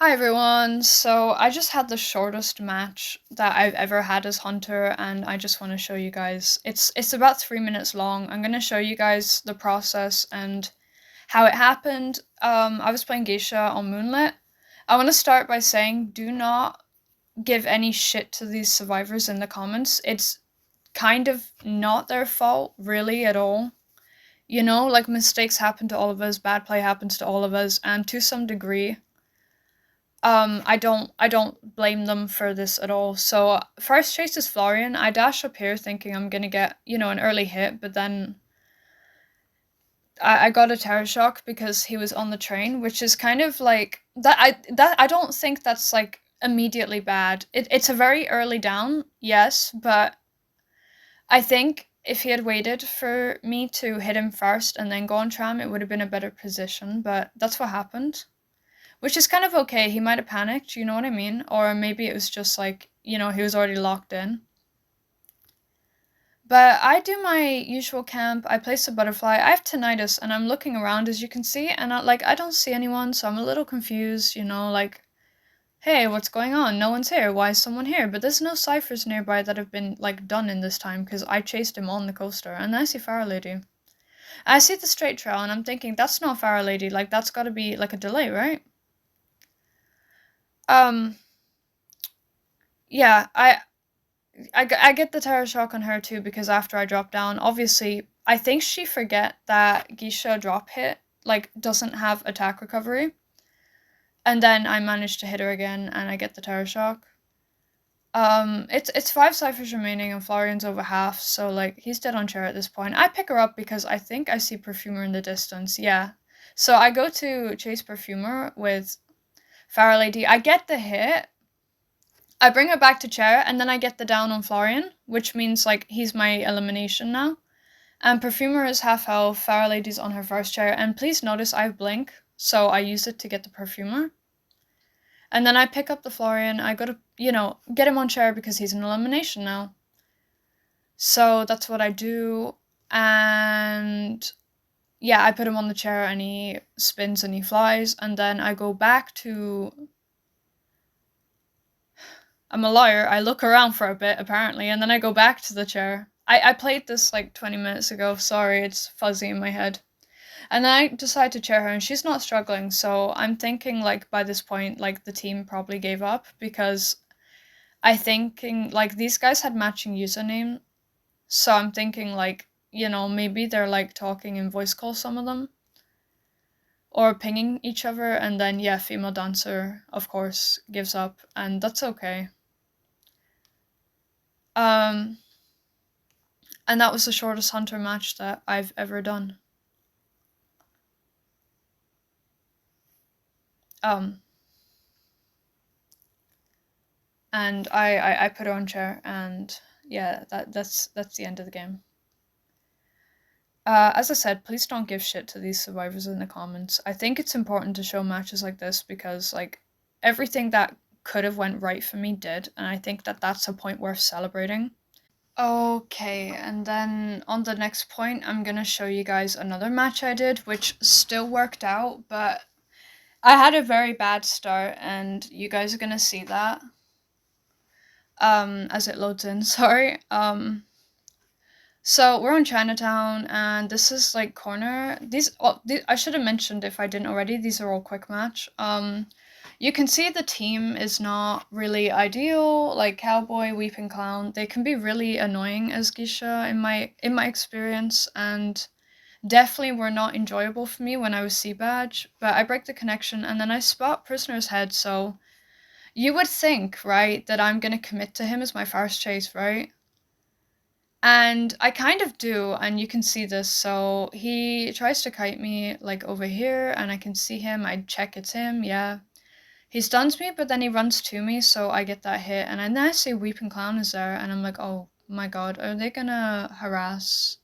Hi everyone. So I just had the shortest match that I've ever had as Hunter and I just want to show you guys. It's about 3 minutes long. I'm gonna show you guys the process and how it happened. I was playing Geisha on Moonlit. I want to start by saying do not give any shit to these survivors in the comments. It's kind of not their fault really at all. You know, like mistakes happen to all of us, bad play happens to all of us, and to some degree I don't blame them for this at all. So first chase is Florian. I dash up here thinking I'm gonna get, an early hit, but then I got a terror shock because he was on the train, which is kind of like that I don't think that's like immediately bad. It's a very early down, yes, but I think if he had waited for me to hit him first and then go on tram, it would have been a better position, but that's what happened. Which is kind of okay. He might have panicked, you know what I mean? Or maybe it was just like, he was already locked in. But I do my usual camp. I place a butterfly. I have tinnitus and I'm looking around as you can see and I don't see anyone, so I'm a little confused, like, hey, what's going on? No one's here. Why is someone here? But there's no ciphers nearby that have been like done in this time because I chased him on the coaster and I see Fire Lady. I see the straight trail and I'm thinking that's not Fire Lady. Like that's got to be like a delay, right? Um yeah, I get the terror shock on her too because after I drop down, obviously, I think she forget that Geisha drop hit, like, doesn't have attack recovery. And then I manage to hit her again and I get the terror shock. It's five ciphers remaining and Florian's over half, so like he's dead on chair at this point. I pick her up because I think I see Perfumer in the distance, yeah. So I go to chase Perfumer with Farrah Lady. I get the hit, I bring her back to chair, and then I get the down on Florian, which means, like, he's my elimination now. And Perfumer is half health, Farrah Lady's on her first chair, and please notice I have Blink, so I use it to get the Perfumer. And then I pick up the Florian, I go to, get him on chair because he's an elimination now. So that's what I do, and yeah, I put him on the chair and he spins and he flies, and then I go back to I'm a liar. I look around for a bit, apparently, and then I go back to the chair. I played this like 20 minutes ago. Sorry, it's fuzzy in my head. And then I decide to chair her, and she's not struggling. So I'm thinking, like, by this point, like, the team probably gave up because I thinking, like, these guys had matching username. So I'm thinking, like, maybe they're, like, talking in voice call, some of them. Or pinging each other, and then, yeah, female dancer, of course, gives up, and that's okay. Um, and that was the shortest Hunter match that I've ever done. Um, and I put her on chair, and yeah, that's the end of the game. As I said, please don't give shit to these survivors in the comments. I think it's important to show matches like this because, like, everything that could have went right for me did, and I think that that's a point worth celebrating. Okay, and then on the next point, I'm gonna show you guys another match I did, which still worked out, but I had a very bad start, and you guys are gonna see that. As it loads in, sorry. So we're on Chinatown, and this is like corner. I should have mentioned if I didn't already, these are all quick match. You can see the team is not really ideal, like Cowboy, Weeping Clown. They can be really annoying as Geisha in my experience, and definitely were not enjoyable for me when I was C-Badge, but I break the connection and then I spot Prisoner's head, so you would think, right, that I'm gonna commit to him as my first chase, right? And I kind of do, and you can see this, so he tries to kite me, like, over here, and I can see him, I check it's him, yeah. He stuns me, but then he runs to me, so I get that hit, and then I see Weeping Clown is there, and I'm like, oh my god, are they gonna harass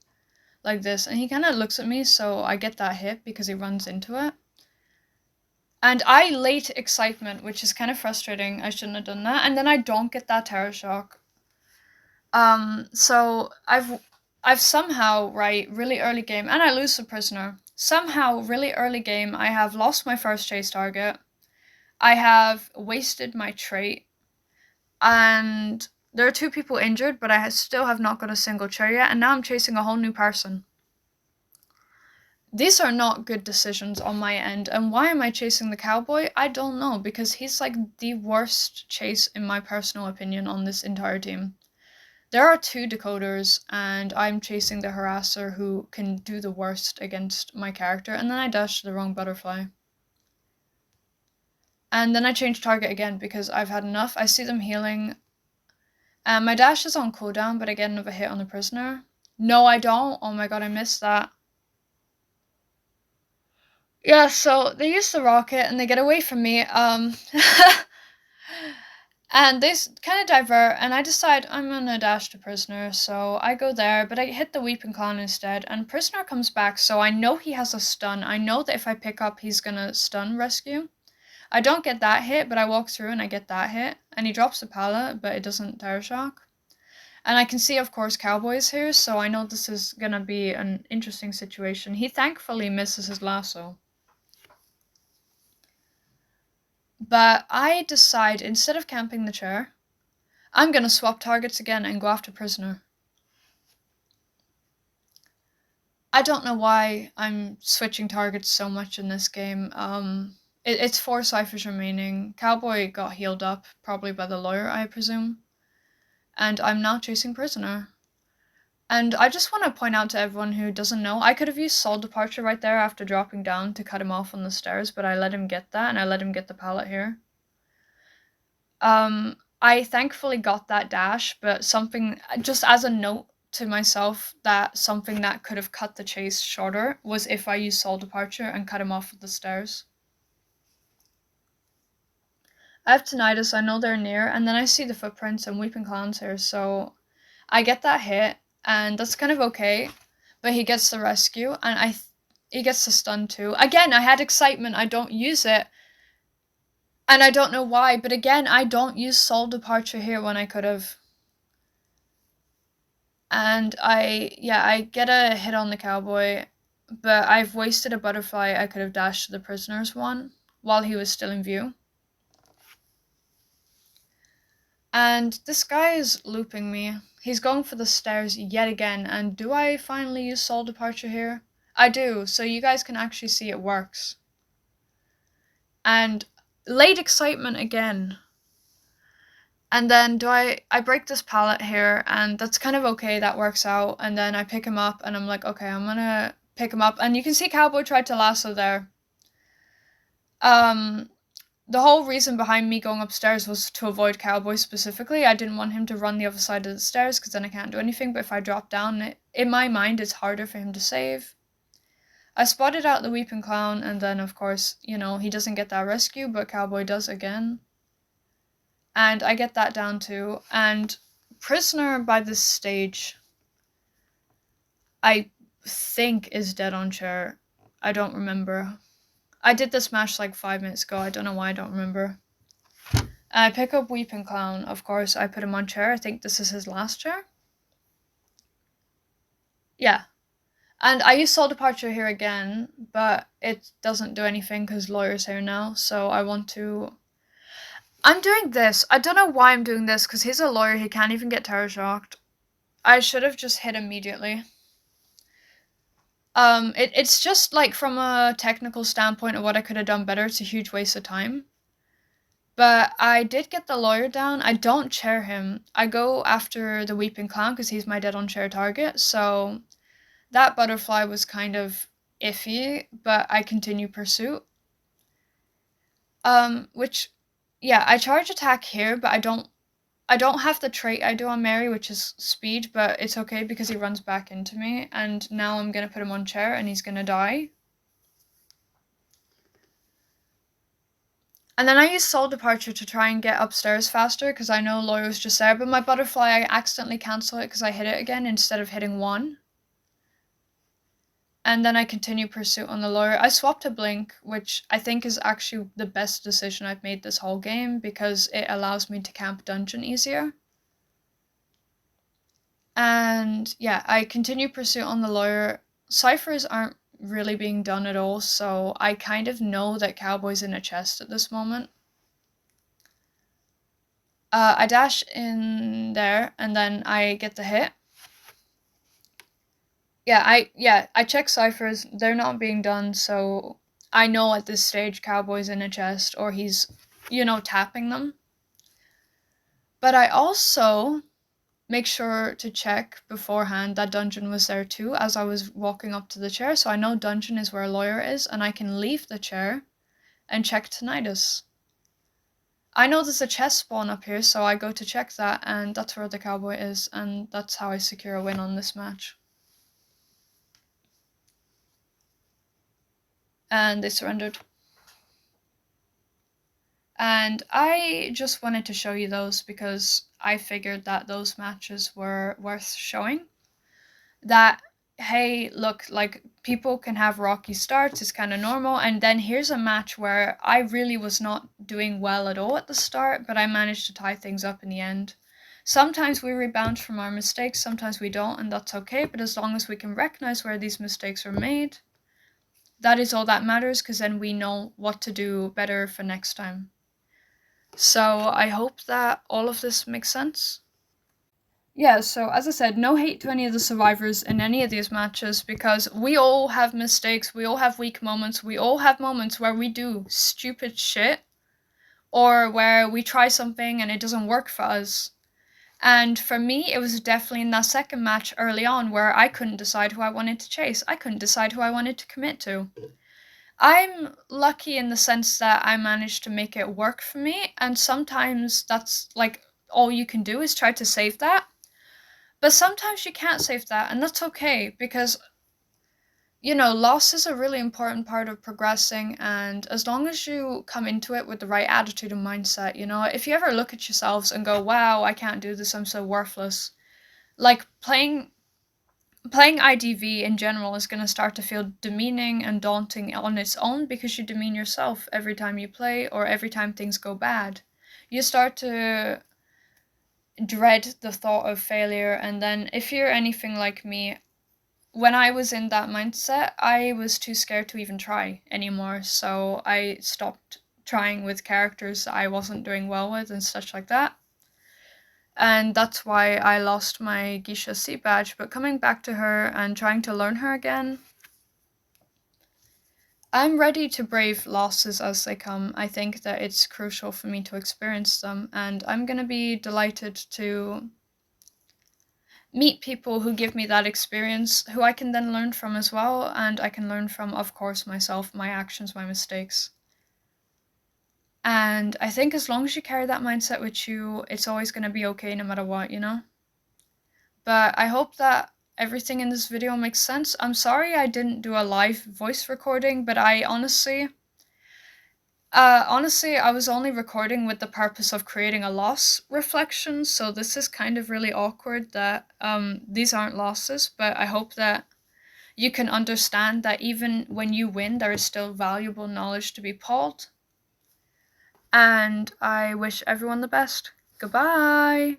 like this? And he kind of looks at me, so I get that hit because he runs into it. And I late excitement, which is kind of frustrating. I shouldn't have done that. And then I don't get that terror shock. So I've somehow, right, really early game, and I lose the prisoner. Somehow, really early game, I have lost my first chase target. I have wasted my trait, and there are 2 people injured, but I still have not got a single chair yet, and now I'm chasing a whole new person. These are not good decisions on my end, and why am I chasing the cowboy? I don't know, because he's like the worst chase in my personal opinion on this entire team. There are 2 decoders, and I'm chasing the harasser who can do the worst against my character, and then I dash to the wrong butterfly. And then I change target again because I've had enough. I see them healing. And my dash is on cooldown, but I get another hit on the prisoner. No, I don't. Oh my god, I missed that. Yeah, so they use the rocket and they get away from me. And they kind of divert, and I decide I'm gonna dash to prisoner, so I go there, but I hit the weeping clown instead, and prisoner comes back, so I know he has a stun. I know that if I pick up, he's gonna stun rescue. I don't get that hit, but I walk through and I get that hit, and he drops the pallet, but it doesn't terror shock. And I can see, of course, Cowboy's here, so I know this is gonna be an interesting situation. He thankfully misses his lasso. But I decide, instead of camping the chair, I'm gonna swap targets again and go after prisoner. I don't know why I'm switching targets so much in this game. It's 4 ciphers remaining. Cowboy got healed up, probably by the lawyer, I presume. And I'm now chasing prisoner. And I just want to point out to everyone who doesn't know, I could have used Soul Departure right there after dropping down to cut him off on the stairs, but I let him get that, and I let him get the pallet here. I thankfully got that dash, but something, just as a note to myself, that something that could have cut the chase shorter was if I used Soul Departure and cut him off at the stairs. I have tinnitus, I know they're near, and then I see the footprints and Weeping Clowns here, so I get that hit, and that's kind of okay, but he gets the rescue, and he gets the stun too. Again, I had excitement, I don't use it, and I don't know why, but again, I don't use Soul Departure here when I could have. And I get a hit on the cowboy, but I've wasted a butterfly I could have dashed to the prisoner's one while he was still in view. And this guy is looping me. He's going for the stairs yet again, and do I finally use Soul Departure here? I do, so you guys can actually see it works. And late excitement again. And then I break this pallet here, and that's kind of okay, that works out. And then I pick him up, and I'm like, okay, I'm gonna pick him up. And you can see Cowboy tried to lasso there. The whole reason behind me going upstairs was to avoid Cowboy specifically. I didn't want him to run the other side of the stairs, because then I can't do anything. But if I drop down, in my mind, it's harder for him to save. I spotted out the Weeping Clown, and then, of course, you know, he doesn't get that rescue, but Cowboy does again. And I get that down too. And prisoner by this stage, I think is dead on chair. I don't remember. I did this match like 5 minutes ago. I don't know why I don't remember. I pick up Weeping Clown. Of course, I put him on chair. I think this is his last chair. Yeah. And I use Soul Departure here again, but it doesn't do anything because Lawyer's here now. So I want to... I'm doing this. I don't know why I'm doing this, because he's a lawyer. He can't even get terror shocked. I should have just hit immediately. It's just, like, from a technical standpoint of what I could have done better, it's a huge waste of time. But I did get the lawyer down. I don't chair him. I go after the Weeping Clown, because he's my dead-on-chair target, so that butterfly was kind of iffy, but I continue pursuit. Which... yeah, I charge attack here, but I don't have the trait I do on Mary, which is speed, but it's okay because he runs back into me, and now I'm gonna put him on chair and he's gonna die. And then I use Soul Departure to try and get upstairs faster, because I know Lawyer was just there, but my butterfly, I accidentally cancel it because I hit it again instead of hitting one. And then I continue pursuit on the lawyer. I swapped to Blink, which I think is actually the best decision I've made this whole game, because it allows me to camp dungeon easier. And yeah, I continue pursuit on the lawyer. Ciphers aren't really being done at all, so I kind of know that Cowboy's in a chest at this moment. I dash in there and then I get the hit. I check ciphers. They're not being done, so I know at this stage Cowboy's in a chest or he's, tapping them. But I also make sure to check beforehand that dungeon was there too as I was walking up to the chair, so I know dungeon is where a lawyer is and I can leave the chair and check tinnitus. I know there's a chest spawn up here, so I go to check that and that's where the cowboy is, and that's how I secure a win on this match. And they surrendered. And I just wanted to show you those because I figured that those matches were worth showing. That, hey, look, like, people can have rocky starts, it's kind of normal, and then here's a match where I really was not doing well at all at the start, but I managed to tie things up in the end. Sometimes we rebound from our mistakes, sometimes we don't, and that's okay, but as long as we can recognize where these mistakes were made, that is all that matters, because then we know what to do better for next time. So I hope that all of this makes sense. Yeah, so as I said, no hate to any of the survivors in any of these matches because we all have mistakes, we all have weak moments, we all have moments where we do stupid shit or where we try something and it doesn't work for us. And for me, it was definitely in that second match early on where I couldn't decide who I wanted to chase. I couldn't decide who I wanted to commit to. I'm lucky in the sense that I managed to make it work for me, and sometimes that's like all you can do is try to save that. But sometimes you can't save that, and that's okay because, loss is a really important part of progressing, and as long as you come into it with the right attitude and mindset, if you ever look at yourselves and go, wow, I can't do this, I'm so worthless, like playing IDV in general is going to start to feel demeaning and daunting on its own because you demean yourself every time you play or every time things go bad. You start to dread the thought of failure, and then if you're anything like me, when I was in that mindset, I was too scared to even try anymore, so I stopped trying with characters I wasn't doing well with and such like that. And that's why I lost my Geisha C badge, but coming back to her and trying to learn her again, I'm ready to brave losses as they come. I think that it's crucial for me to experience them, and I'm gonna be delighted to meet people who give me that experience, who I can then learn from as well, and I can learn from, of course, myself, my actions, my mistakes. And I think as long as you carry that mindset with you, it's always gonna be okay no matter what, But I hope that everything in this video makes sense. I'm sorry I didn't do a live voice recording, but I honestly, I was only recording with the purpose of creating a loss reflection, so this is kind of really awkward that these aren't losses, but I hope that you can understand that even when you win, there is still valuable knowledge to be pulled. And I wish everyone the best. Goodbye!